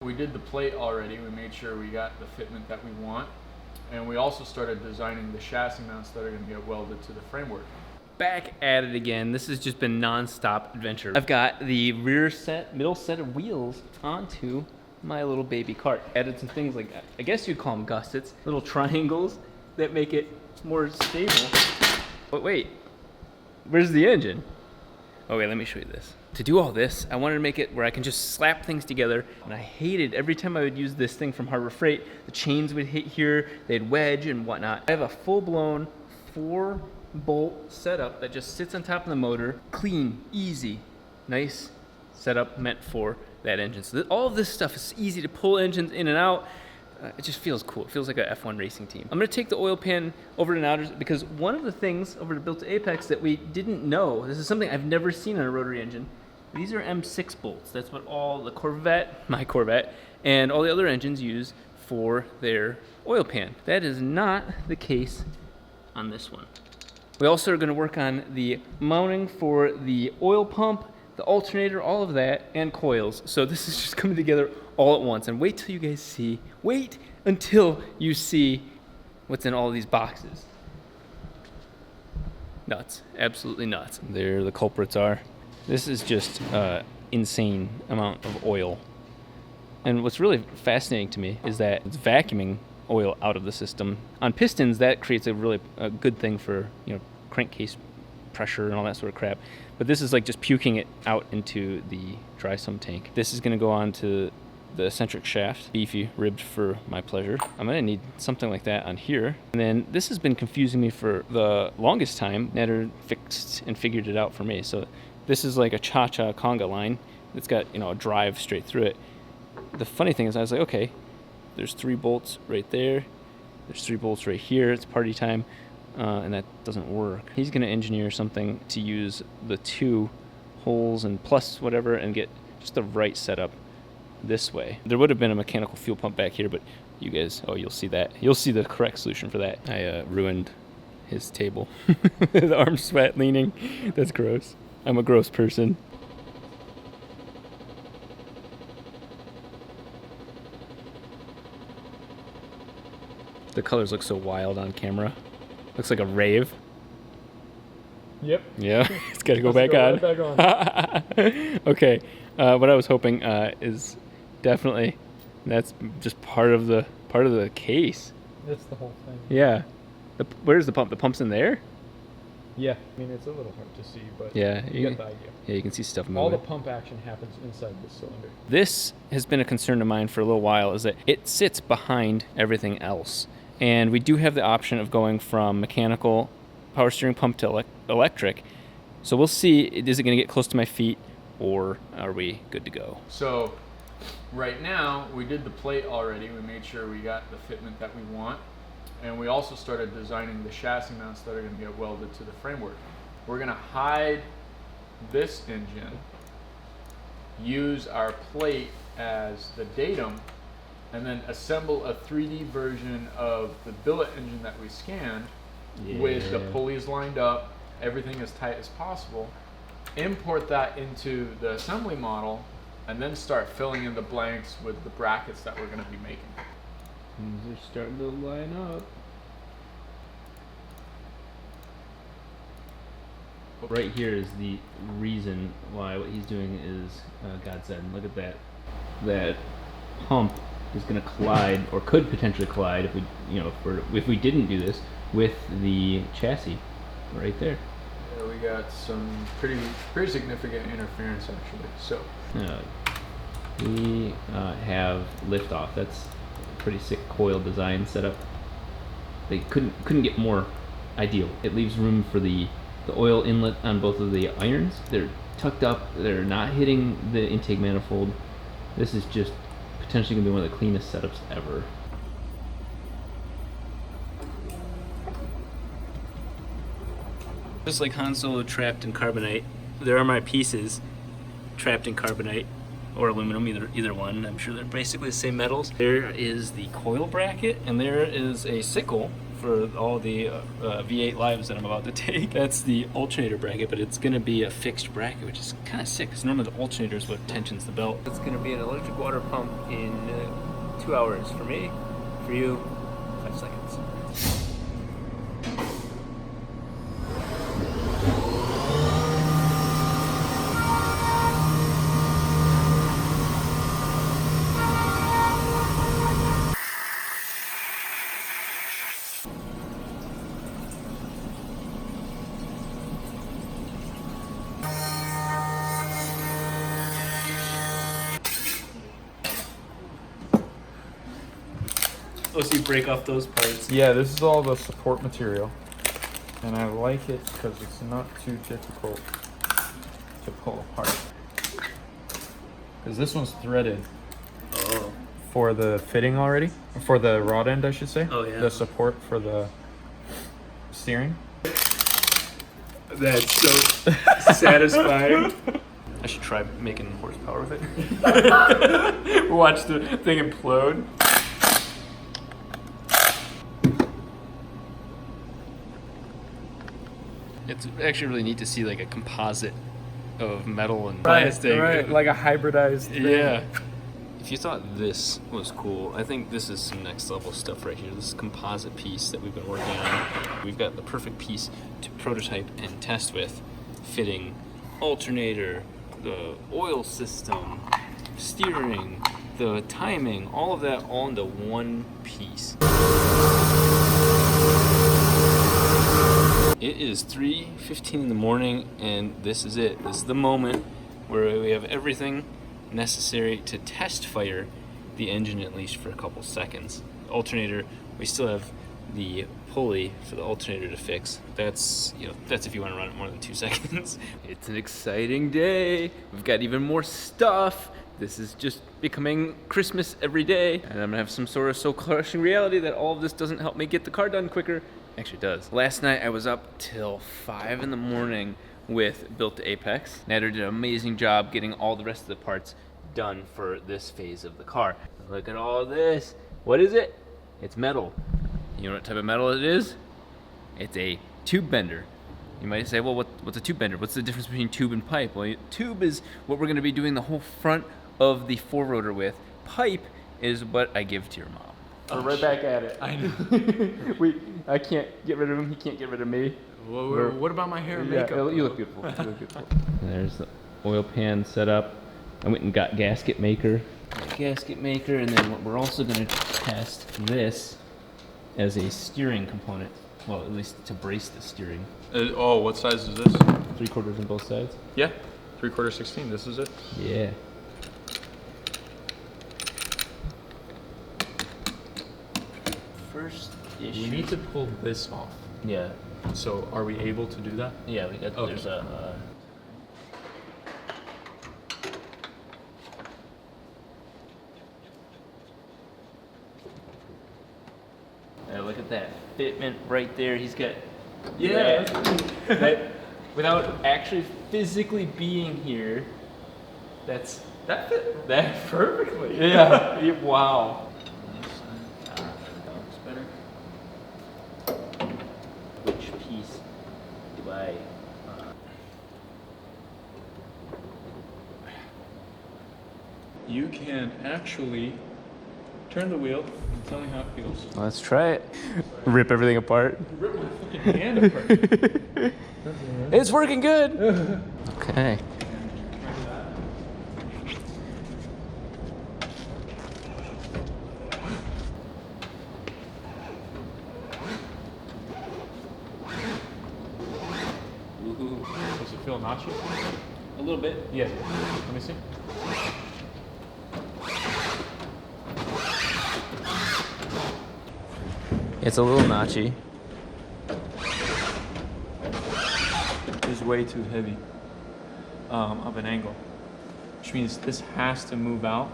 We did the plate already. We made sure we got the fitment that we want. And we also started designing the chassis mounts that are going to get welded to the framework. Back at it again. This has just been non-stop adventure. I've got the rear set, middle set of wheels onto my little baby cart. Added some things like, I guess you'd call them gussets, little triangles that make it more stable. But wait, where's the engine? Okay, let me show you this. To do all this, I wanted to make it where I can just slap things together, and I hated every time I would use this thing from Harbor Freight, the chains would hit here, they'd wedge and whatnot. I have a full-blown 4-bolt setup that just sits on top of the motor. Clean, easy, nice setup meant for that engine. So all of this stuff is easy to pull engines in and out. It just feels cool. It feels like a F1 racing team. I'm gonna take the oil pan over to Nowders because one of the things over to Built to Apex that we didn't know, this is something I've never seen on a rotary engine. These are M6 bolts. That's what all the Corvette, my Corvette, and all the other engines use for their oil pan. That is not the case on this one. We also are gonna work on the mounting for the oil pump, the alternator, all of that, and coils. So this is just coming together all at once. And wait till you guys see, wait until you see what's in all of these boxes. Nuts, absolutely nuts. There the culprits are. This is just insane amount of oil. And what's really fascinating to me is that it's vacuuming oil out of the system. On pistons, that creates a really good thing for, you know, crankcase pressure and all that sort of crap. But this is like just puking it out into the dry sump tank. This is gonna go on to the eccentric shaft, beefy, ribbed for my pleasure. I'm gonna need something like that on here. And then this has been confusing me for the longest time. Netter fixed and figured it out for me. So this is like a cha-cha conga line. It's got, you know, a drive straight through it. The funny thing is I was like, okay, there's 3 bolts right there. There's 3 bolts right here. It's party time. And that doesn't work. He's gonna engineer something to use the 2 holes and plus whatever and get just the right setup this way. There would have been a mechanical fuel pump back here, but you guys, oh, you'll see that. You'll see the correct solution for that. I ruined his table. The arm sweat leaning. That's gross. I'm a gross person. The colors look so wild on camera. Looks like a rave. Yep. Yeah, it's got to go back on. Right back on. Okay, what I was hoping is definitely that's just part of the case. That's the whole thing. Yeah. Where's the pump? The pump's in there? Yeah, I mean, it's a little hard to see, but Yeah, you get the idea. Yeah, you can see stuff moving. All the pump action happens inside this cylinder. This has been a concern of mine for a little while, is that it sits behind everything else. And we do have the option of going from mechanical power steering pump to electric. So we'll see, is it going to get close to my feet, or are we good to go? So right now, we did the plate already. We made sure we got the fitment that we want. And we also started designing the chassis mounts that are going to get welded to the framework. We're going to hide this engine, use our plate as the datum, and then assemble a 3D version of the billet engine that we scanned with the pulleys lined up, everything as tight as possible, import that into the assembly model, and then start filling in the blanks with the brackets that we're going to be making. Things are starting to line up. Right here is the reason why what he's doing is godsend. Look at that. That pump is going to collide, or could potentially collide, if we, you know, if we didn't do this, with the chassis right there. Yeah, we got some pretty significant interference actually. So we have liftoff. That's a pretty sick coil design setup. They couldn't get more ideal. It leaves room for the oil inlet on both of the irons. They're tucked up. They're not hitting the intake manifold. This is just potentially going to be one of the cleanest setups ever. Just like Han Solo trapped in carbonite, there are my pieces trapped in carbonite or aluminum, either one. I'm sure they're basically the same metals. There is the coil bracket, and there is a sickle for all the V8 lives that I'm about to take. That's the alternator bracket, but it's going to be a fixed bracket, which is kind of sick because normally the alternator is what tensions the belt. It's going to be an electric water pump in 2 hours for me. For you, 5 seconds. Oh, so you break off those parts. Yeah, this is all the support material. And I like it because it's not too difficult to pull apart. Because this one's threaded. Oh. For the fitting already. For the rod end, I should say. Oh, yeah. The support for the steering. That's so satisfying. I should try making horsepower with it. Watch the thing implode. It's actually really neat to see like a composite of metal and plastic. Right, like a hybridized thing. Yeah. If you thought this was cool, I think this is some next level stuff right here. This composite piece that we've been working on. We've got the perfect piece to prototype and test with, fitting alternator, the oil system, steering, the timing, all of that all into one piece. It is 3:15 in the morning, and this is it. This is the moment where we have everything necessary to test fire the engine at least for a couple seconds. Alternator, we still have the pulley for the alternator to fix. That's if you want to run it more than 2 seconds. It's an exciting day. We've got even more stuff. This is just becoming Christmas every day, and I'm gonna have some sort of soul-crushing reality that all of this doesn't help me get the car done quicker. Actually it does. Last night I was up till 5 in the morning with Built to Apex. Nader did an amazing job getting all the rest of the parts done for this phase of the car. Look at all this. What is it? It's metal. You know what type of metal it is? It's a tube bender. You might say, well, what's a tube bender? What's the difference between tube and pipe? Well, tube is what we're gonna be doing the whole front of the 4-rotor with. Pipe is what I give to your mom. We're right back at it. I know. I can't get rid of him. He can't get rid of me. Well, what about my hair and makeup? You look beautiful. You look beautiful. There's the oil pan set up. I went and got gasket maker. And then what we're also going to test this as a steering component. Well, at least to brace the steering. What size is this? 3/4 on both sides. Yeah, 3/4 16. This is it. Yeah. First issue. We need to pull this off. Yeah. So, are we able to do that? Yeah. There's a. Look at that fitment right there. He's got. Yeah. That, without actually physically being here, that fit that perfectly. Yeah. Wow. Which piece do I? You can actually turn the wheel and tell me how it feels. Let's try it. Rip everything apart. Rip my fucking hand apart. It's working good. Okay. Does it feel notchy? A little bit. Yeah. Let me see. It's a little notchy. It's way too heavy of an angle, which means this has to move out,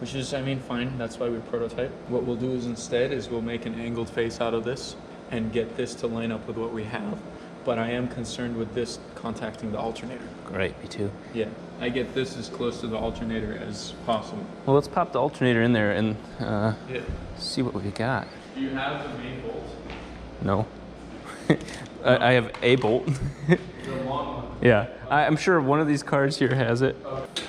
which is, I mean, fine. That's why we prototype. What we'll do is instead is we'll make an angled face out of this and get this to line up with what we have. But I am concerned with this contacting the alternator. Great, me too. Yeah, I get this as close to the alternator as possible. Well, let's pop the alternator in there and Yeah. see what we got. Do you have the main bolt? No. I have a bolt. The long one. Yeah, I'm sure one of these cards here has it. Okay.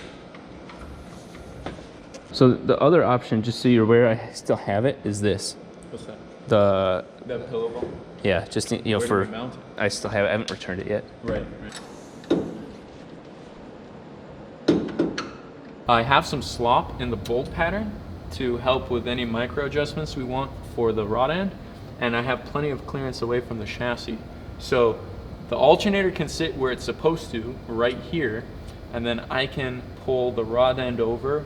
So the other option, just so you're aware, I still have it, is this. What's that? The pillow bolt? yeah, just you know Where for do we mount it? I still have it. I haven't returned it yet. Right. I have some slop in the bolt pattern to help with any micro adjustments we want for the rod end, and I have plenty of clearance away from the chassis. So the alternator can sit where it's supposed to, right here, and then I can pull the rod end over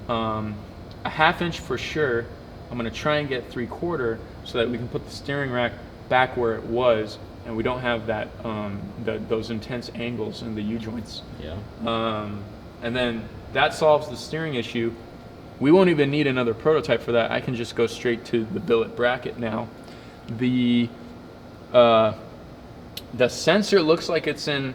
a 1/2 inch for sure. I'm gonna try and get 3/4 so that we can put the steering rack back where it was, and we don't have that those intense angles in the U-joints. Yeah. And then that solves the steering issue. We won't even need another prototype for that. I can just go straight to the billet bracket now. The sensor looks like it's in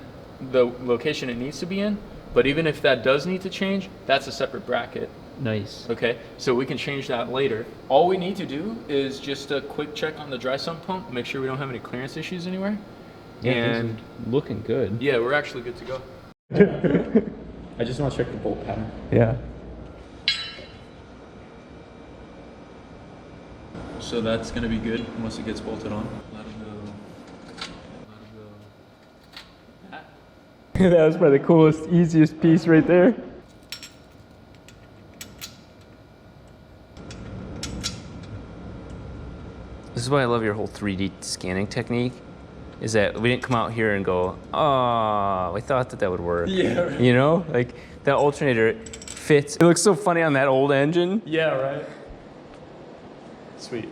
the location it needs to be in, but even if that does need to change, that's a separate bracket. Nice. Okay, so we can change that later. All we need to do is just a quick check on the dry sump pump, make sure we don't have any clearance issues anywhere. Yeah, and looking good. yeah, we're actually good to go. I just want to check the bolt pattern. Yeah. So that's gonna be good once it gets bolted on. Let it go. That was probably the coolest, easiest piece right there. This is why I love your whole 3D scanning technique, is that we didn't come out here and go, oh, we thought that would work. Yeah, right. You know, like that alternator fits. It looks so funny on that old engine. Yeah, right. Sweet.